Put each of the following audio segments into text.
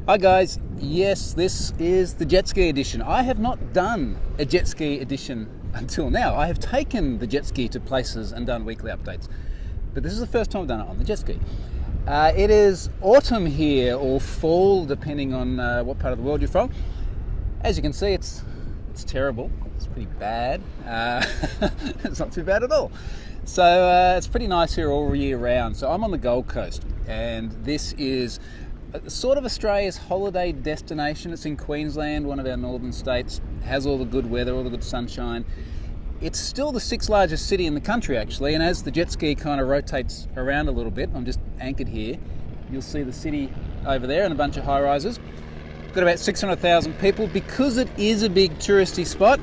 Hi guys, yes, this is the jet ski edition. I have not done a jet ski edition until now. I have taken the jet ski to places and done weekly updates, but this is the first time I've done it on the jet ski. It is autumn here, or fall, depending on what part of the world you're from. As you can see, it's terrible. It's pretty bad. It's not too bad at all. So it's pretty nice here all year round. So I'm on the Gold Coast, and this is sort of Australia's holiday destination. It's in Queensland, one of our northern states. Has all the good weather, all the good sunshine. It's still the sixth largest city in the country, actually, and as the jet ski kind of rotates around a little bit, I'm just anchored here, you'll see the city over there and a bunch of high rises. Got about 600,000 people. Because it is a big touristy spot,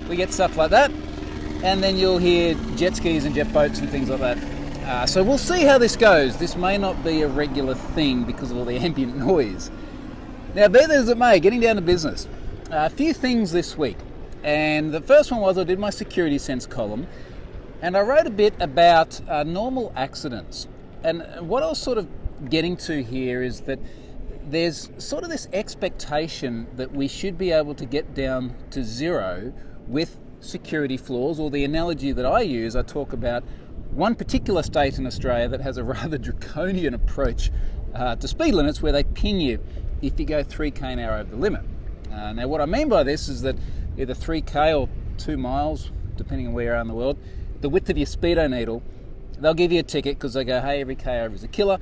we get stuff like that, and then you'll hear jet skis and jet boats and things like that. So we'll see how this goes. This may not be a regular thing because of all the ambient noise. Now, be that as it may, getting down to business. A few things this week. And the first one was I did my Security Sense column, and I wrote a bit about normal accidents. And what I was sort of getting to here is that there's sort of this expectation that we should be able to get down to zero with security flaws, or the analogy that I use, I talk about one particular state in Australia that has a rather draconian approach to speed limits, where they pin you if you go 3k an hour over the limit. Now what I mean by this is that either 3k or 2 miles, depending on where you are in the world, the width of your speedo needle, they'll give you a ticket because they go, hey, every k over is a killer.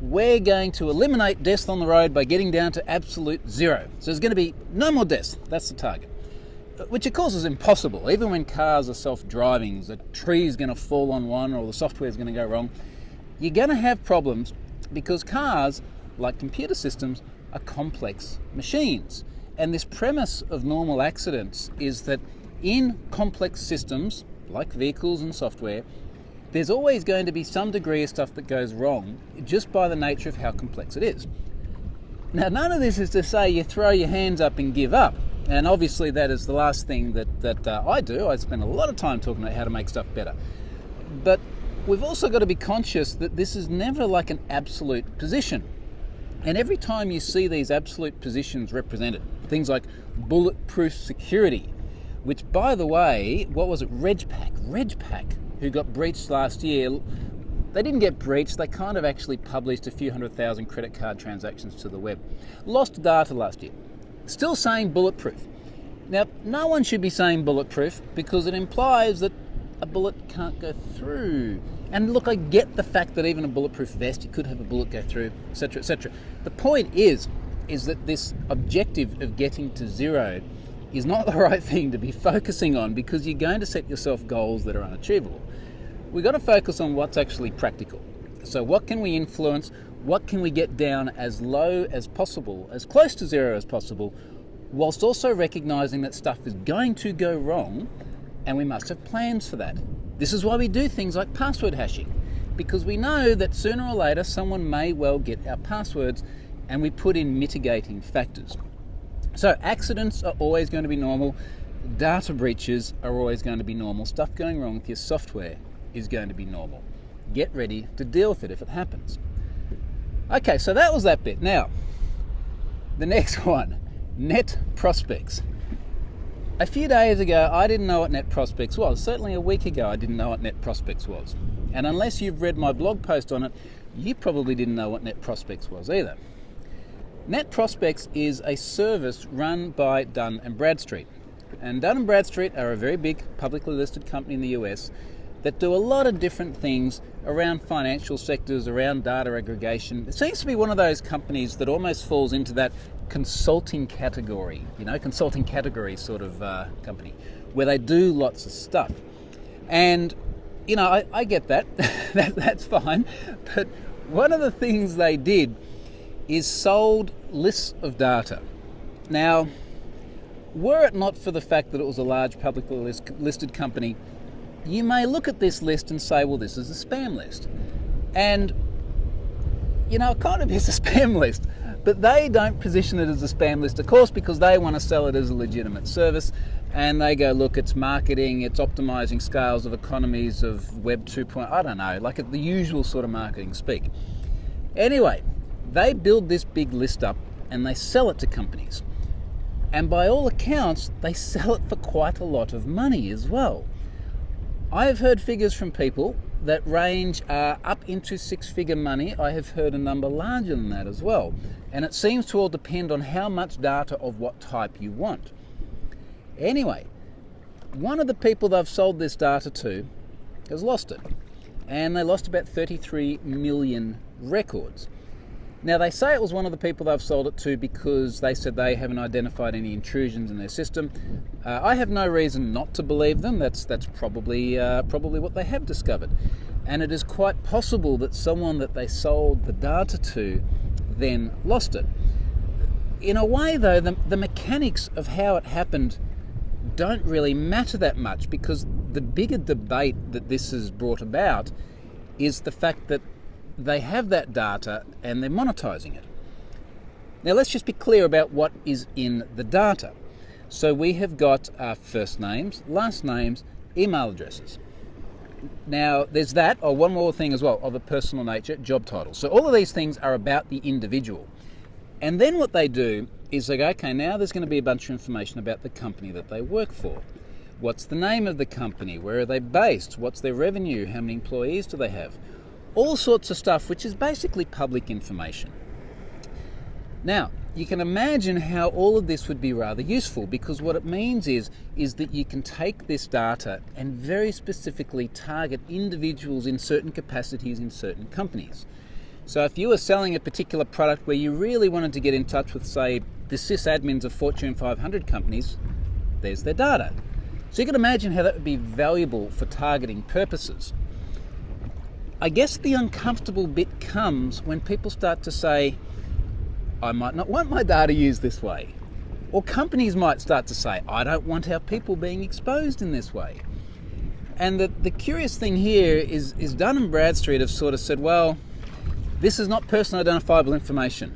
We're going to eliminate deaths on the road by getting down to absolute zero. So there's going to be no more deaths. That's the target. Which of course is impossible. Even when cars are self-driving, the tree is going to fall on one or the software is going to go wrong. You're going to have problems because cars, like computer systems, are complex machines. And this premise of normal accidents is that in complex systems, like vehicles and software, there's always going to be some degree of stuff that goes wrong just by the nature of how complex it is. Now, none of this is to say you throw your hands up and give up. And obviously that is the last thing that I do. I spend a lot of time talking about how to make stuff better. But we've also got to be conscious that this is never like an absolute position. And every time you see these absolute positions represented, things like bulletproof security, which, by the way, what was it, Regpack, who got breached last year, they didn't get breached, they kind of actually published a few 100,000 credit card transactions to the web. Lost data last year. Still saying bulletproof. Now, no one should be saying bulletproof because it implies that a bullet can't go through. And look, I get the fact that even a bulletproof vest, you could have a bullet go through, etc., etc. The point is that this objective of getting to zero is not the right thing to be focusing on, because you're going to set yourself goals that are unachievable. We've got to focus on what's actually practical. So what can we influence? What can we get down as low as possible, as close to zero as possible, whilst also recognizing that stuff is going to go wrong and we must have plans for that. This is why we do things like password hashing, because we know that sooner or later someone may well get our passwords, and we put in mitigating factors. So accidents are always going to be normal. Data breaches are always going to be normal. Stuff going wrong with your software is going to be normal. Get ready to deal with it if it happens. Okay, so that was that bit. Now, the next one, Net Prospects. A few days ago, I didn't know what Net Prospects was. Certainly a week ago, I didn't know what Net Prospects was. And unless you've read my blog post on it, you probably didn't know what Net Prospects was either. Net Prospects is a service run by Dun & Bradstreet. And Dun & Bradstreet are a very big publicly listed company in the US that do a lot of different things around financial sectors, around data aggregation. It seems to be one of those companies that almost falls into that consulting category, consulting category sort of company, where they do lots of stuff. And, I get that. That's fine. But one of the things they did is sold lists of data. Now, were it not for the fact that it was a large publicly listed company, you may look at this list and say, well, this is a spam list. And, it kind of is a spam list, but they don't position it as a spam list, of course, because they want to sell it as a legitimate service. And they go, look, it's marketing, it's optimizing scales of economies of Web 2.0, I don't know, like the usual sort of marketing speak. Anyway, they build this big list up and they sell it to companies. And by all accounts, they sell it for quite a lot of money as well. I have heard figures from people that range up into six-figure money. I have heard a number larger than that as well. And it seems to all depend on how much data of what type you want. Anyway, one of the people they've sold this data to has lost it. And they lost about 33 million records. Now, they say it was one of the people they've sold it to because they said they haven't identified any intrusions in their system. I have no reason not to believe them. That's probably what they have discovered. And it is quite possible that someone that they sold the data to then lost it. In a way, though, the mechanics of how it happened don't really matter that much, because the bigger debate that this has brought about is the fact that they have that data and they're monetizing it. Now, let's just be clear about what is in the data. So we have got first names, last names, email addresses. Now, there's that, or one more thing as well, of a personal nature, job titles. So all of these things are about the individual. And then what they do is they go, okay, now there's going to be a bunch of information about the company that they work for. What's the name of the company? Where are they based? What's their revenue? How many employees do they have? All sorts of stuff, which is basically public information. Now, you can imagine how all of this would be rather useful, because what it means is that you can take this data and very specifically target individuals in certain capacities in certain companies. So if you were selling a particular product where you really wanted to get in touch with, say, the sysadmins of Fortune 500 companies, there's their data. So you can imagine how that would be valuable for targeting purposes. I guess the uncomfortable bit comes when people start to say, I might not want my data used this way. Or companies might start to say, I don't want our people being exposed in this way. And the curious thing here is Dun & Bradstreet have sort of said, well, this is not personally identifiable information.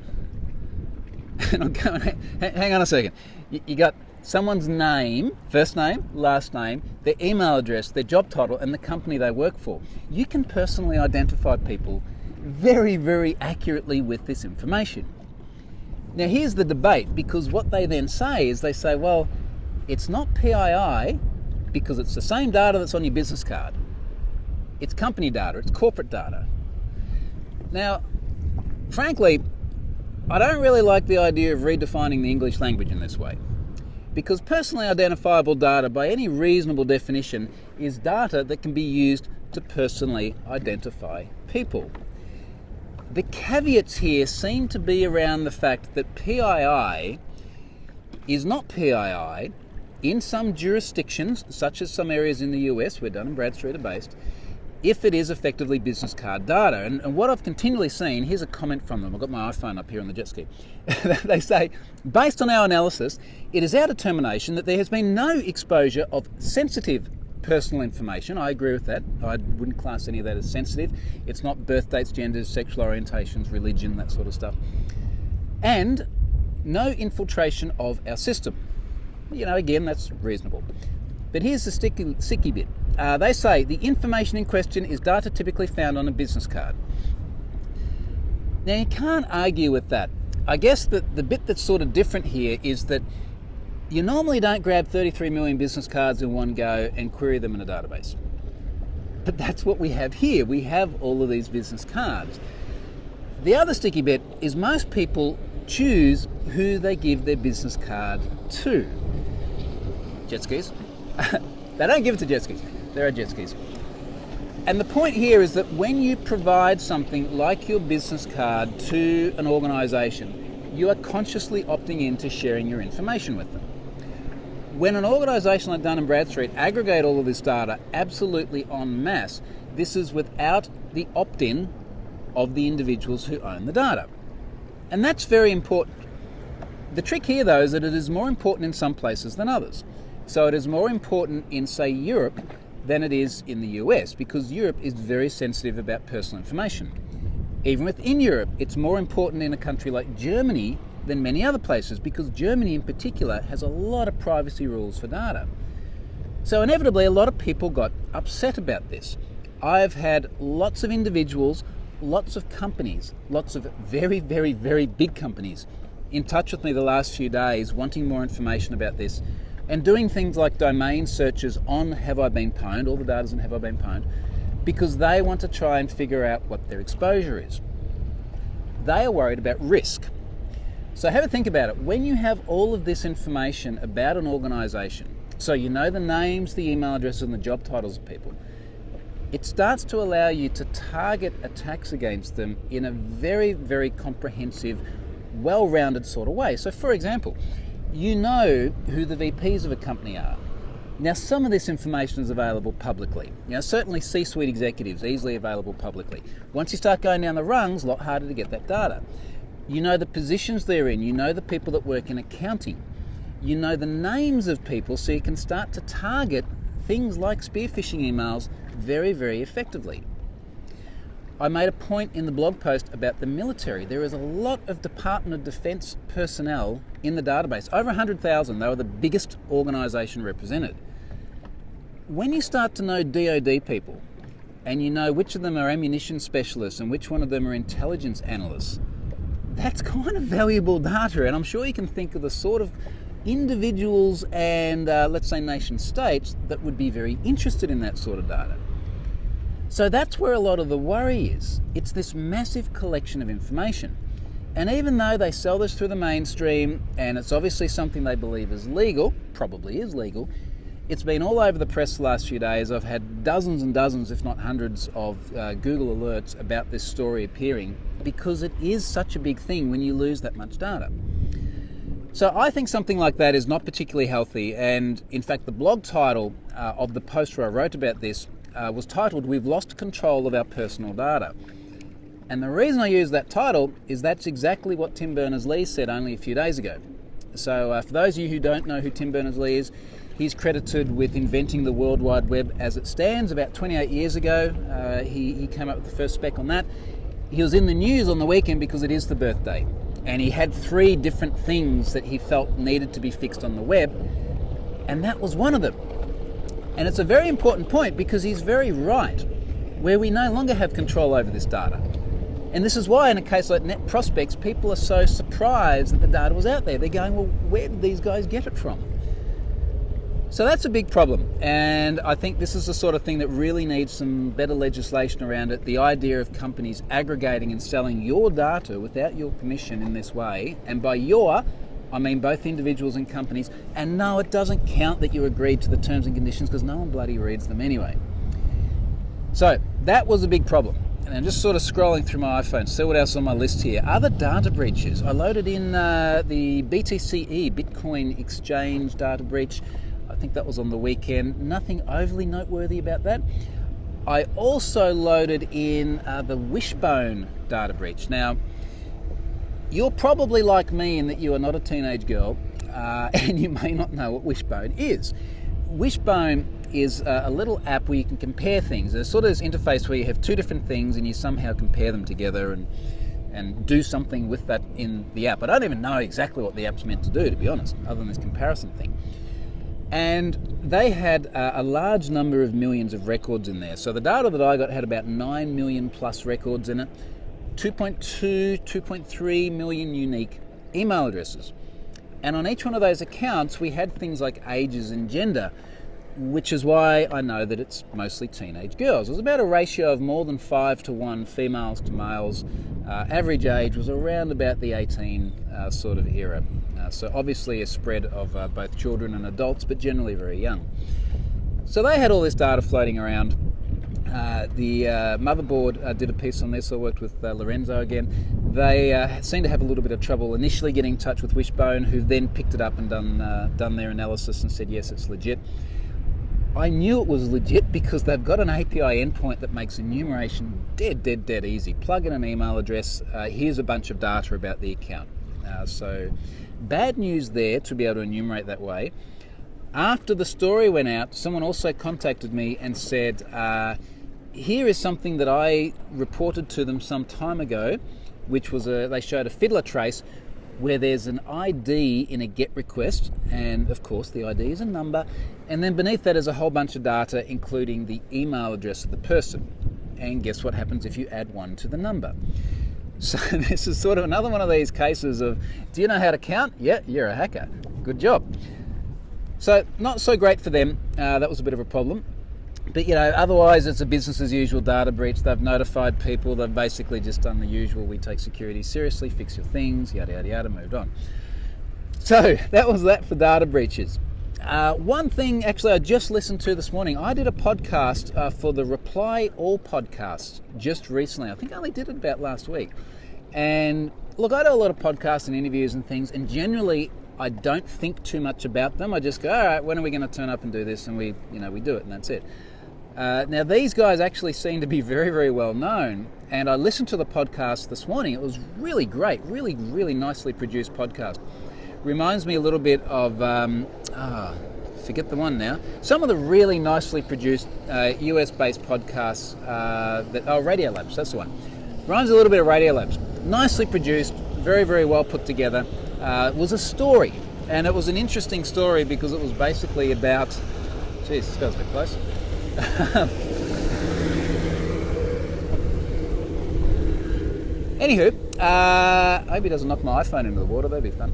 And I'm going, hang on a second. You got someone's name, first name, last name, their email address, their job title, and the company they work for. You can personally identify people very, very accurately with this information. Now, here's the debate, because what they then say is they say, well, it's not PII because it's the same data that's on your business card. It's company data, it's corporate data. Now, frankly, I don't really like the idea of redefining the English language in this way, because personally identifiable data, by any reasonable definition, is data that can be used to personally identify people. The caveats here seem to be around the fact that PII is not PII in some jurisdictions, such as some areas in the US where Dun & Bradstreet are based, if it is effectively business card data. And what I've continually seen, here's a comment from them. I've got my iPhone up here on the jet ski. They say, based on our analysis, it is our determination that there has been no exposure of sensitive personal information. I agree with that. I wouldn't class any of that as sensitive. It's not birth dates, genders, sexual orientations, religion, that sort of stuff. And no infiltration of our system. You know, again, that's reasonable. But here's the sticky bit. They say the information in question is data typically found on a business card. Now, you can't argue with that. I guess that the bit that's sort of different here is that you normally don't grab 33 million business cards in one go and query them in a database. But that's what we have here. We have all of these business cards. The other sticky bit is most people choose who they give their business card to. Jet skis. They don't give it to jet skis. There are jet skis. And the point here is that when you provide something like your business card to an organisation, you are consciously opting into sharing your information with them. When an organisation like Dun & Bradstreet aggregate all of this data absolutely en masse, this is without the opt-in of the individuals who own the data. And that's very important. The trick here, though, is that it is more important in some places than others. So it is more important in, say, Europe than it is in the US, because Europe is very sensitive about personal information. Even within Europe, it's more important in a country like Germany than many other places, because Germany in particular has a lot of privacy rules for data. So inevitably, a lot of people got upset about this. I've had lots of individuals, lots of companies, lots of very, very, very big companies in touch with me the last few days wanting more information about this and doing things like domain searches on Have I Been Pwned, all the data's in Have I Been Pwned, because they want to try and figure out what their exposure is. They are worried about risk. So have a think about it. When you have all of this information about an organisation, so you know the names, the email addresses and the job titles of people, it starts to allow you to target attacks against them in a very, very comprehensive, well-rounded sort of way. So for example, you know who the VPs of a company are. Now some of this information is available publicly. Certainly C-suite executives, easily available publicly. Once you start going down the rungs, a lot harder to get that data. You know the positions they're in, you know the people that work in accounting. You know the names of people, so you can start to target things like spear phishing emails very, very effectively. I made a point in the blog post about the military. There is a lot of Department of Defense personnel in the database, over 100,000. They were the biggest organisation represented. When you start to know DoD people, and you know which of them are ammunition specialists and which one of them are intelligence analysts, that's kind of valuable data, and I'm sure you can think of the sort of individuals and let's say nation states that would be very interested in that sort of data. So that's where a lot of the worry is. It's this massive collection of information. And even though they sell this through the mainstream, and it's obviously something they believe is legal, probably is legal, it's been all over the press the last few days. I've had dozens and dozens, if not hundreds, of Google alerts about this story appearing because it is such a big thing when you lose that much data. So I think something like that is not particularly healthy, and in fact the blog title of the post where I wrote about this was titled, "We've Lost Control of Our Personal Data." And the reason I use that title is that's exactly what Tim Berners-Lee said only a few days ago. So for those of you who don't know who Tim Berners-Lee is, he's credited with inventing the World Wide Web as it stands about 28 years ago. He came up with the first spec on that. He was in the news on the weekend because it is the birthday. And he had 3 different things that he felt needed to be fixed on the web, and that was one of them. And it's a very important point because he's very right, where we no longer have control over this data. And this is why in a case like NetProspex, people are so surprised that the data was out there. They're going, well, where did these guys get it from? So that's a big problem, and I think this is the sort of thing that really needs some better legislation around it. The idea of companies aggregating and selling your data without your permission in this way, and by your, I mean both individuals and companies, and no, it doesn't count that you agreed to the terms and conditions because no one bloody reads them anyway. So that was a big problem. And I'm just sort of scrolling through my iPhone to see what else on my list here. Other data breaches. I loaded in the BTCE, Bitcoin Exchange data breach. I think that was on the weekend. Nothing overly noteworthy about that. I also loaded in the Wishbone data breach. Now, you're probably like me in that you are not a teenage girl and you may not know what Wishbone is. Wishbone is a little app where you can compare things. There's sort of this interface where you have 2 different things and you somehow compare them together and do something with that in the app. I don't even know exactly what the app's meant to do, to be honest, other than this comparison thing. And they had a large number of millions of records in there. So the data that I got had about 9 million plus records in it, 2.2, 2.3 million unique email addresses. And on each one of those accounts, we had things like ages and gender, which is why I know that it's mostly teenage girls. It was about a ratio of more than 5 to 1 females to males. Average age was around about the 18 sort of era. So obviously a spread of both children and adults, but generally very young. So they had all this data floating around. The Motherboard did a piece on this. I worked with Lorenzo again. They seemed to have a little bit of trouble initially getting in touch with Wishbone, who then picked it up and done their analysis and said, yes, it's legit. I knew it was legit because they've got an API endpoint that makes enumeration dead easy. Plug in an email address, here's a bunch of data about the account. So bad news there to be able to enumerate that way. After the story went out, someone also contacted me and said, here is something that I reported to them some time ago, which was they showed a fiddler trace where there's an ID in a GET request, and of course the ID is a number, and then beneath that is a whole bunch of data, including the email address of the person. And guess what happens if you add 1 to the number? So this is sort of another one of these cases of, do you know how to count? Yeah, you're a hacker. Good job. So not so great for them. That was a bit of a problem. But otherwise it's a business as usual data breach. They've notified people. They've basically just done the usual. We take security seriously, fix your things, yada, yada, yada, moved on. So that was that for data breaches. One thing actually I just listened to this morning, I did a podcast for the Reply All podcast just recently. I think I only did it about last week. And look, I do a lot of podcasts and interviews and things, and generally I don't think too much about them. I just go, all right, when are we going to turn up and do this? And we do it, and that's it. Now these guys actually seem to be very, very well known, and I listened to the podcast this morning. It was really great, really, really nicely produced podcast. Reminds me a little bit of, forget the one now, some of the really nicely produced US-based podcasts, Radiolabs, that's the one. Reminds me a little bit of Radiolabs. Nicely produced, very, very well put together. It was a story, and it was an interesting story because it was basically about, geez, this guy's a bit close. Anywho, I hope he doesn't knock my iPhone into the water. That'd be fun.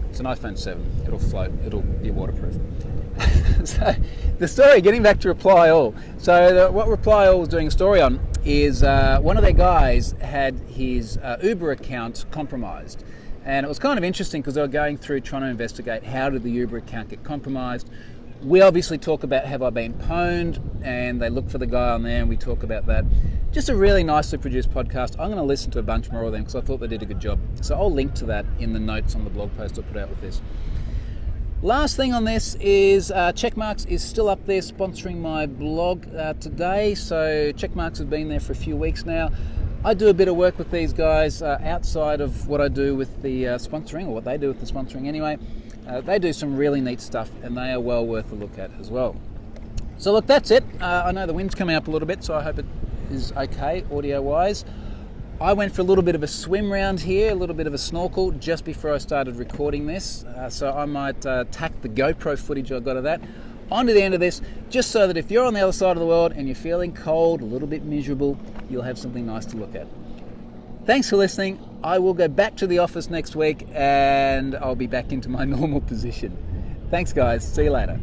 It's an iPhone 7. It'll float. It'll be waterproof. So the story, getting back to Reply All. So what Reply All was doing a story on is one of their guys had his Uber account compromised. And it was kind of interesting because they were going through trying to investigate how did the Uber account get compromised. We obviously talk about have I been pwned, and they look for the guy on there and we talk about that. Just a really nicely produced podcast. I'm going to listen to a bunch more of them because I thought they did a good job. So I'll link to that in the notes on the blog post I put out with this. Last thing on this is Checkmarx is still up there sponsoring my blog today. So Checkmarx has been there for a few weeks now. I do a bit of work with these guys outside of what I do with the sponsoring, or what they do with the sponsoring anyway. They do some really neat stuff, and they are well worth a look at as well. So look, that's it. I know the wind's coming up a little bit, so I hope it is okay audio-wise. I went for a little bit of a swim round here, a little bit of a snorkel just before I started recording this, so I might tack the GoPro footage I got of that onto the end of this, just so that if you're on the other side of the world and you're feeling cold, a little bit miserable, you'll have something nice to look at. Thanks for listening. I will go back to the office next week and I'll be back into my normal position. Thanks guys, see you later.